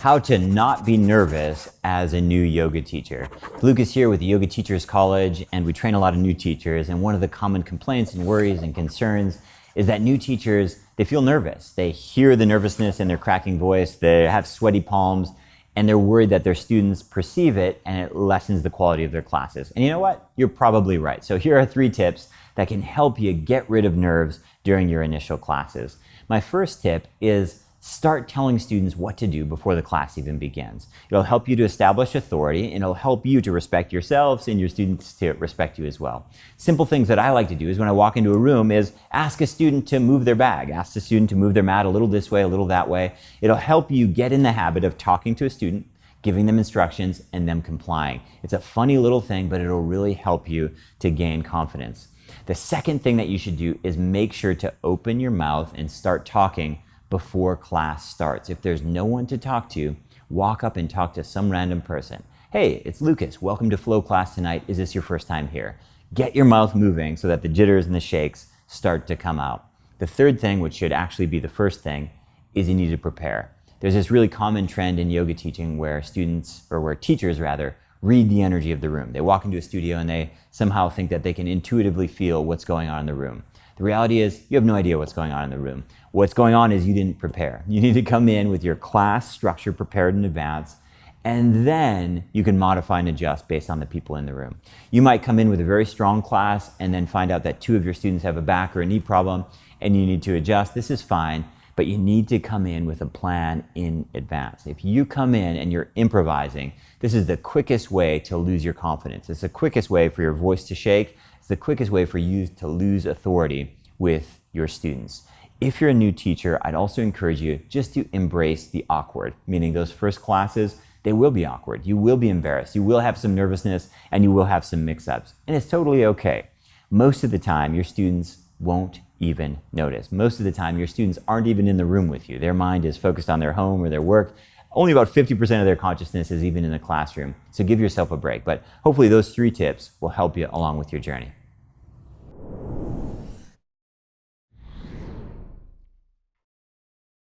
How to not be nervous as a new yoga teacher. Lucas here with the Yoga Teachers College, and we train a lot of new teachers, and one of the common complaints and worries and concerns is that new teachers, they feel nervous. They hear the nervousness in their cracking voice, they have sweaty palms, and they're worried that their students perceive it and it lessens the quality of their classes. And you know what? You're probably right. So here are 3 tips that can help you get rid of nerves during your initial classes. My first tip is start telling students what to do before the class even begins. It'll help you to establish authority, and it'll help you to respect yourselves and your students to respect you as well. Simple things that I like to do is when I walk into a room is ask a student to move their bag, ask the student to move their mat a little this way, a little that way. It'll help you get in the habit of talking to a student, giving them instructions, and them complying. It's a funny little thing, but it'll really help you to gain confidence. The second thing that you should do is make sure to open your mouth and start talking before class starts. If there's no one to talk to, walk up and talk to some random person. Hey, it's Lucas. Welcome to Flow class tonight. Is this your first time here? Get your mouth moving so that the jitters and the shakes start to come out. The third thing, which should actually be the first thing, is you need to prepare. There's this really common trend in yoga teaching where teachers read the energy of the room. They walk into a studio and they somehow think that they can intuitively feel what's going on in the room. The reality is you have no idea what's going on in the room. What's going on is you didn't prepare. You need to come in with your class structure prepared in advance, and then you can modify and adjust based on the people in the room. You might come in with a very strong class and then find out that 2 of your students have a back or a knee problem and you need to adjust. This is fine, but you need to come in with a plan in advance. If you come in and you're improvising, this is the quickest way to lose your confidence. It's the quickest way for your voice to shake. It's the quickest way for you to lose authority with your students. If you're a new teacher, I'd also encourage you just to embrace the awkward, meaning those first classes, they will be awkward. You will be embarrassed. You will have some nervousness and you will have some mix-ups. And it's totally okay. Most of the time, your students won't even notice. Most of the time, your students aren't even in the room with you. Their mind is focused on their home or their work. Only about 50% of their consciousness is even in the classroom. So give yourself a break. But hopefully those 3 tips will help you along with your journey.